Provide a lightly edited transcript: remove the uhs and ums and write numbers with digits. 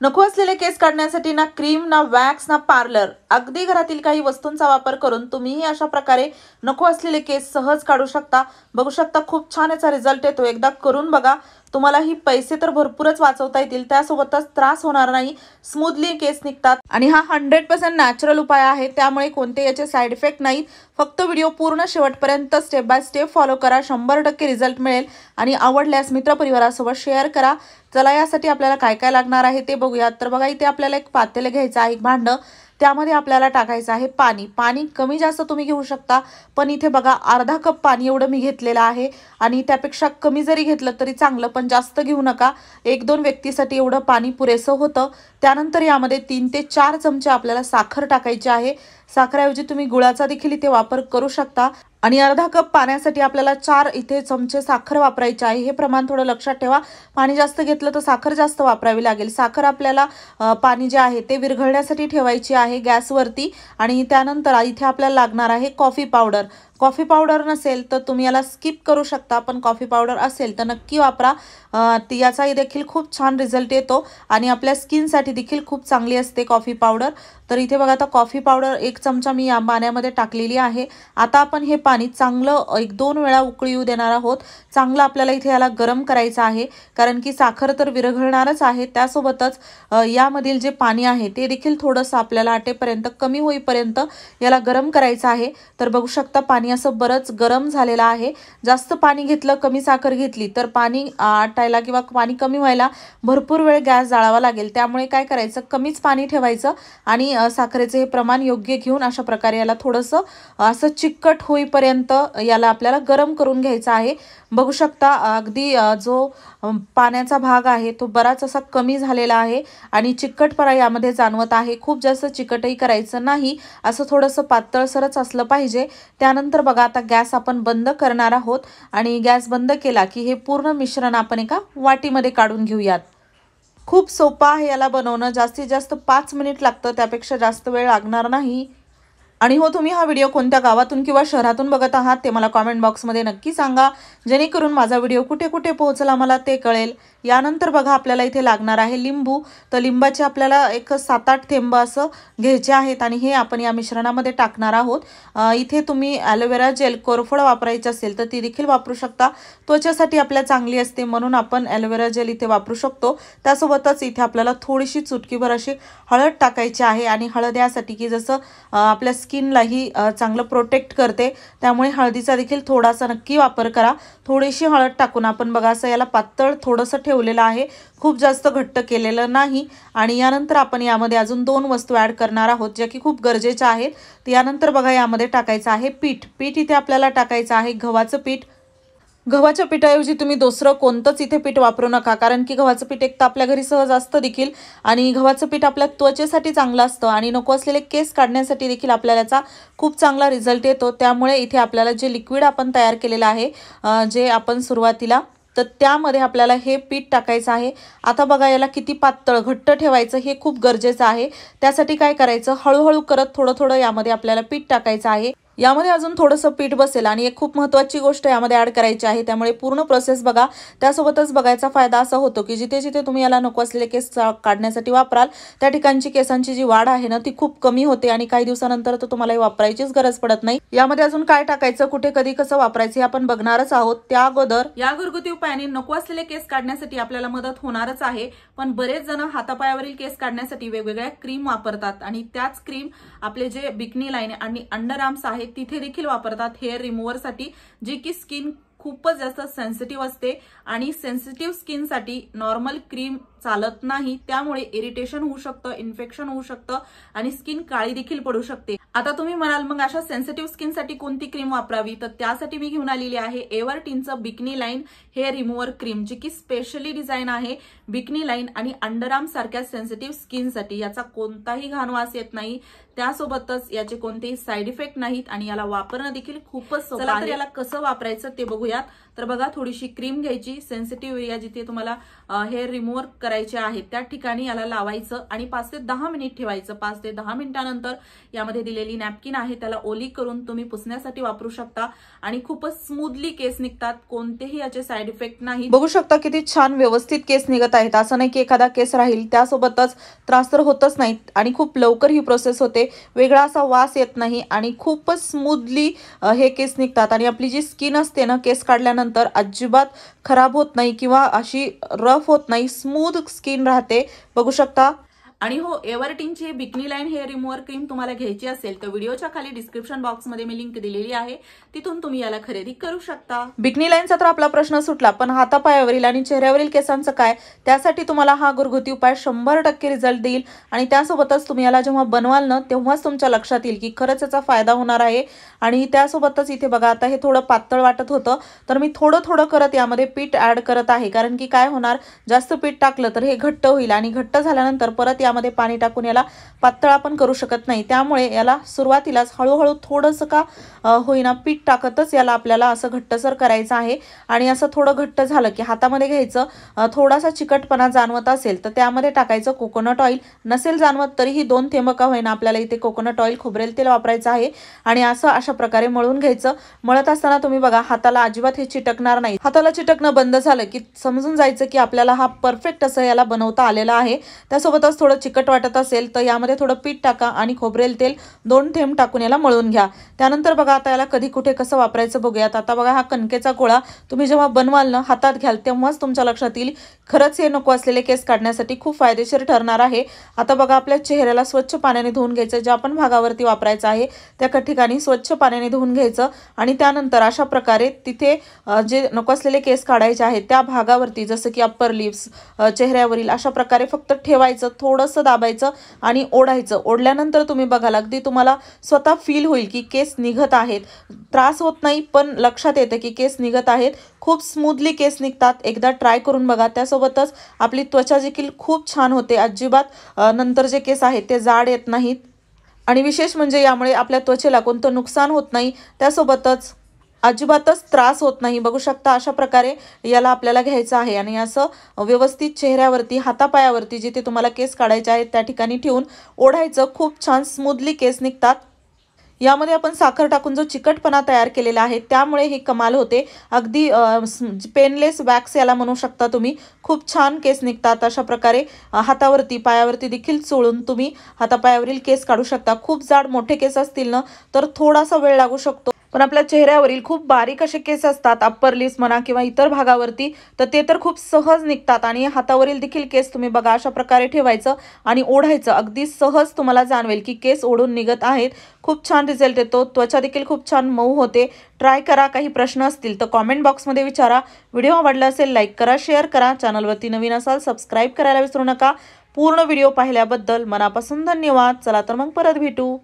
नको असलेले केस काढण्यासाठी ना क्रीम ना वॅक्स ना पार्लर, अगदी घरातील काही वस्तूंचा वापर करून तुम्हीही अशा प्रकारे नको असलेले केस सहज काढू शकता। बघू शकता खूप छान याचा रिझल्ट येतो। एकदा करून बघा, तुम्हाला ही पैसे तर भरपूरच वाचवता येतील, त्यासोबतच त्रास होणार नाही, स्मूथली केस निघतात। आणि हा 100% नॅचरल उपाय आहे, त्यामुळे कोणते याचे साइड इफेक्ट नाहीत। फक्त व्हिडिओ पूर्ण शेवटपर्यंत स्टेप बाय स्टेप फॉलो करा, 100% रिझल्ट मिळेल। आणि आवडल्यास मित्रपरिवारासोबत शेअर करा। चला यासाठी आपल्याला काय काय लागणार आहे ते बघूया। तर बघा, इथे आपल्याला एक पातेले घ्यायचं आहे, एक भांड, त्यामध्ये आपल्याला टाकायचं आहे पाणी। पाणी कमी जास्त तुम्ही घेऊ शकता, पण इथे बघा अर्धा कप पाणी एवढं मी घेतलेलं आहे। आणि त्यापेक्षा कमी जरी घेतलं तरी चांगलं, पण जास्त घेऊ नका। 1-2 व्यक्तीसाठी एवढं पाणी पुरेसं होतं। त्यानंतर यामध्ये 3 ते 4 चमचे आपल्याला साखर टाकायची आहे। साखरेऐवजी तुम्ही गुळाचा देखील इथे वापर करू शकता। आणि अर्धा कप पाण्यासाठी आपल्याला 4 इथे चमचे साखर वापरायची आहे। हे प्रमाण थोडं लक्षात ठेवा, पाणी जास्त घेतलं तर साखर जास्त वापरावी लागेल। साखर आपल्याला पाणी जे आहे ते विरघळण्यासाठी ठेवायची आहे गॅसवरती। आणि त्यानंतर इथे आपल्याला लागणार आहे कॉफी पावडर। कॉफी पावडर नसेल तर तुम्ही याला स्किप करू शकता, पण कॉफी पावडर असेल तर नक्की वापरा। याचा देखील खूप छान रिझल्ट येतो आणि आपल्या स्किनसाठी देखील खूप चांगली असते कॉफी पावडर। तर इथे बघा, आता कॉफी पावडर 1 चमचा मी या पाण्यामध्ये टाकलेली आहे। आता आपण हे पाणी चांगलं 1-2 वेळा उकळी येऊ देणार आहोत। चांगलं आपल्याला इथे याला गरम करायचं आहे, कारण की साखर तर विरघळणारच आहे। त्यासोबतच यामधील जे पाणी आहे ते देखील थोडंसं आपल्याला आटेपर्यंत, कमी होईपर्यंत याला गरम करायचं आहे। तर बघू शकता पाणी असं बरंच गरम झालेलं आहे। जास्त पाणी घेतलं, कमी साखर घेतली तर पाणी आटायला किंवा पाणी कमी व्हायला भरपूर वेळ गॅस जाळावा लागेल। त्यामुळे काय करायचं, कमीच पाणी ठेवायचं आणि साखरेचे हे प्रमाण योग्य घेऊन अशा प्रकारे याला थोडंसं असं चिकट होईपर्यंत याला आपल्याला गरम करून घ्यायचं आहे। बघू शकता अगदी जो पाण्याचा भाग आहे तो बराच असा कमी झालेला आहे आणि चिकटपणा यामध्ये जाणवत आहे। खूप जास्त चिकटही करायचं नाही, असं थोडंसं पातळसरच असलं पाहिजे। त्यानंतर बघा, आता गॅस आपण बंद करणार आहोत आणि गॅस बंद केला की हे पूर्ण मिश्रण आपण एका वाटीमध्ये काढून घेऊयात। खूप सोपं आहे याला बनवणं, जास्तीत जास्त 5 मिनिट लागतं, त्यापेक्षा जास्त वेळ लागणार नाही। आणि हो, तुम्ही हा व्हिडिओ कोणत्या गावातून किंवा शहरातून बघत आहात ते मला कमेंट बॉक्समध्ये नक्की सांगा, जेणेकरून माझा व्हिडिओ कुठे कुठे पोहोचला मला ते कळेल। यानंतर बघा, आपल्याला इथे लागणार आहे लिंबू। तर लिंबाचे आपल्याला एक 7-8 थेंब असं घ्यायचे आहेत आणि हे आपण या मिश्रणामध्ये टाकणार आहोत। इथे तुम्ही ॲलोवेरा जेल कोरफड वापरायची असेल तर ती देखील वापरू शकता, त्वचेसाठी आपल्या चांगली असते म्हणून आपण ॲलोवेरा जेल इथे वापरू शकतो। त्यासोबतच इथे आपल्याला थोडीशी चुटकीभर अशी हळद टाकायची आहे आणि हळद यासाठी की जसं आपल्या स्किनलाही चांगलं प्रोटेक्ट करते, त्यामुळे हळदीचा देखील थोडासा नक्की वापर करा। थोडीशी हळद टाकून आपण बघा असं याला पातळ थोडंसं ठेवलेलं आहे, खूप जास्त घट्ट केलेलं नाही। आणि यानंतर आपण यामध्ये अजून 2 वस्तू ॲड करणार आहोत ज्या की खूप गरजेच्या आहेत। तर यानंतर बघा, यामध्ये टाकायचं आहे पीठ। इथे आपल्याला टाकायचं आहे गव्हाचं पीठ। गव्हाच्या पिठाऐवजी तुम्ही दुसरं कोणतंच इथे पीठ वापरू नका, कारण की गव्हाचं पीठ एक तर आपल्या घरी सहज असतं देखील आणि गव्हाचं पीठ आपल्या त्वचेसाठी चांगलं असतं आणि नको असलेले केस काढण्यासाठी देखील आपल्याला याचा खूप चांगला रिझल्ट येतो। त्यामुळे इथे आपल्याला जे लिक्विड आपण तयार केलेलं आहे, जे आपण सुरुवातीला, तर त्यामध्ये आपल्याला हे पीठ टाकायचं आहे। आता बघा, याला किती पातळ घट्ट ठेवायचं हे खूप गरजेचं आहे। त्यासाठी काय करायचं, हळूहळू करत थोडं थोडं यामध्ये आपल्याला पीठ टाकायचं आहे। यामध्ये अजून थोडंसं पीठ बसेल आणि एक खूप महत्त्वाची गोष्ट यामध्ये ॲड करायची आहे, त्यामुळे पूर्ण प्रोसेस बघा। त्यासोबतच बघायचा फायदा असा होतो की जिथे जिथे तुम्ही याला नको असलेले केस काढण्यासाठी वापराल त्या ठिकाणची केसांची जी वाढ आहे ना ती खूप कमी होते आणि काही दिवसानंतर तर तुम्हाला वापरायचीच गरज पडत नाही। यामध्ये अजून काय टाकायचं, कुठे कधी कसं वापरायचं हे आपण बघणारच आहोत। त्या अगोदर या घरगुती उपायाने नको असलेले केस काढण्यासाठी आपल्याला मदत होणारच आहे, पण बरेच जण हातापायावरील केस काढण्यासाठी वेगवेगळ्या क्रीम वापरतात आणि त्याच क्रीम आपले जे बिकनी लाईन आणि अंडर आर्म्स आहेत तिथे देखील वापरतात हेअर रिमूव्हर साठी, जी की स्किन खूपच जास्त सेन्सिटिव्ह असते आणि सेन्सिटिव्ह स्किनसाठी नॉर्मल क्रीम चालत नाही। त्यामुळे इरिटेशन होऊ शकतं, इन्फेक्शन होऊ शकतं आणि स्किन काळी देखील पडू शकते। आता तुम्ही म्हणाल मग अशा सेन्सिटिव्ह स्किनसाठी कोणती क्रीम वापरावी, तर त्यासाठी मी घेऊन आलेली आहे एव्हरटीनचं bikini line hair remover cream, जी की स्पेशली डिझाईन आहे बिकनी लाईन आणि अंडरआर्म सारख्या सेन्सिटिव्ह स्किनसाठी। याचा कोणताही घाण वास येत नाही, त्यासोबतच याचे कोणतेही साईड इफेक्ट नाहीत आणि याला वापरणं देखील खूपच सोपं आहे। याला कसं वापरायचं ते बघूयात। तर बघा थोडीशी क्रीम घ्यायची, सेन्सिटिव्ह एरिया जिथे तुम्हाला हेअर रिमूव्ह करायचे आहेत त्या ठिकाणी याला लावायचं आणि 5 ते 10 मिनिट ठेवायचं. 5 ते 10 मिनिटानंतर यामध्ये दिलेली नॅपकिन आहे त्याला ओली करून तुम्ही पुसण्यासाठी वापरू शकता आणि खूपच स्मूथली केस निघतात. कोणतेही याचे साईड इफेक्ट नाही. बघू शकता किती छान व्यवस्थित केस निघत आहेत. असं नाही की एखादा केस राहील, त्यासोबतच त्रास तर होतच नाही आणि खूप लवकर ही प्रोसेस होते. वेगळा असा वास येत नाही आणि खूपच स्मूथली हे केस निघतात आणि आपली जी स्किन असते ना केस काढल्यानंतर अजिबात खराब होत नाही किंवा अशी रफ होत नाही, स्मूथ स्किन राहते. बघू शकता. आणि हो, एव्हरटीनची bikini line hair remover cream तुम्हाला घ्यायची असेल तर व्हिडिओच्या खाली डिस्क्रिप्शन बॉक्समध्ये मी लिंक दिलेली आहे, तिथून तुम्ही याला खरेदी करू शकता. बिकनी लाईनचा तर आपला प्रश्न सुटला, पण हातापायावरील आणि चेहऱ्यावरील केसांचं काय? त्यासाठी तुम्हाला हा घरगुती उपाय 100% रिझल्ट देईल आणि त्यासोबतच तुम्ही याला जेव्हा बनवाल ना तेव्हाच तुमच्या लक्षात येईल की खरंच याचा फायदा होणार आहे. आणि त्यासोबतच इथे बघा आता हे थोडं पातळ वाटत होतं तर मी थोडं थोडं करत यामध्ये पीठ ऍड करत आहे, कारण की काय होणार, जास्त पीठ टाकलं तर हे घट्ट होईल आणि घट्ट झाल्यानंतर परत यामध्ये पाणी टाकून याला पातळ आपण करू शकत नाही. त्यामुळे याला सुरुवातीलाच हळूहळू थोडंसं का होईना पीठ टाकतच याला आपल्याला असं घट्टसर करायचं आहे. आणि असं थोडं घट्ट झालं की हातामध्ये घ्यायचं, थोडासा चिकटपणा जाणवत असेल तर त्यामध्ये टाकायचं कोकोनट ऑइल, नसेल जाणवत तरीही 2 थेंब का होईना आपल्याला इथे कोकोनट ऑइल खोबरेल तेल वापरायचं आहे आणि असं अशा प्रकारे मळून घ्यायचं. मळत असताना तुम्ही बघा हाताला अजिबात हे चिटकणार नाही. हाताला चिटकणं बंद झालं की समजून जायचं की आपल्याला हा परफेक्ट असं याला बनवता आलेला आहे. त्यासोबतच थोडं चिकट वाटत असेल तर यामध्ये थोडं पीठ टाका आणि खोबरेल तेल 2 थेंब टाकून याला मळून घ्या. त्यानंतर बघा आता याला कधी कुठे कसं वापरायचं बघूयात. आता बघा हा कणकेचा गोळा तुम्ही जेव्हा बनवाल ना हातात घ्याल तेव्हाच तुमच्या लक्षात येईल खरंच हे नको असलेले केस काढण्यासाठी खूप फायदेशीर ठरणार आहे. आता बघा आपल्या चेहऱ्याला स्वच्छ पाण्याने धुवून घ्यायचं, ज्या पण भागावरती वापरायचं आहे त्या ठिकाणी स्वच्छ पाण्याने धुवून घ्यायचं आणि त्यानंतर अशा प्रकारे तिथे जे नको असलेले केस काढायचे आहेत त्या भागावरती जसं की अप्पर लिप्स, चेहऱ्यावरील अशा प्रकारे फक्त ठेवायचं, थोडंसं दाबायचं आणि ओढायचं. ओढल्यानंतर तुम्ही बघाल अगदी तुम्हाला स्वतः फील होईल की केस निघत आहेत. त्रास होत नाही पण लक्षात येतं की केस निघत आहेत. खूप स्मूथली केस निघतात. एकदा ट्राय करून बघा. त्यासोबतच आपली त्वचा देखील खूप छान होते. अजिबात नंतर जे केस आहेत ते जाड येत नाहीत आणि विशेष म्हणजे यामुळे आपल्या त्वचेला कोणतं नुकसान होत नाही, त्यासोबतच अजिबातच त्रास होत नाही. बघू शकता अशा प्रकारे याला आपल्याला घ्यायचं आहे आणि असं व्यवस्थित चेहऱ्यावरती, हातापायावरती जिथे तुम्हाला केस काढायचे आहेत त्या ठिकाणी ठेवून ओढायचं. खूप छान स्मूथली केस निघतात. यामध्ये आपण साखर टाकून जो चिकटपणा तयार केलेला आहे त्यामुळे ही कमाल होते. अगदी पेनलेस वॅक्स याला म्हणू शकता तुम्ही. खूप छान केस निघतात. अशा प्रकारे हातावरती, पायावरती देखील चोळून तुम्ही हातापायावरील केस काढू शकता. खूप जाड मोठे केस असतील ना तर थोडासा वेळ लागू शकतो, पण आपल्या चेहऱ्यावरील खूप बारीक असे केस असतात अप्पर लिप्स म्हणा किंवा इतर भागावरती तर ते तर खूप सहज निघतात. आणि हातावरील देखील केस तुम्ही बघा अशा प्रकारे ठेवायचं आणि ओढायचं. अगदी सहज तुम्हाला जाणवेल की केस ओढून निघत आहेत. खूप छान रिझल्ट येतो. त्वचा देखील खूप छान मऊ होते. ट्राय करा. काही प्रश्न असतील तर कॉमेंट बॉक्समध्ये विचारा. व्हिडिओ आवडला असेल लाईक करा, शेअर करा. चॅनलवरती नवीन असाल सबस्क्राईब करायला विसरू नका. पूर्ण व्हिडिओ पाहिल्याबद्दल मनापासून धन्यवाद. चला तर मग परत भेटू.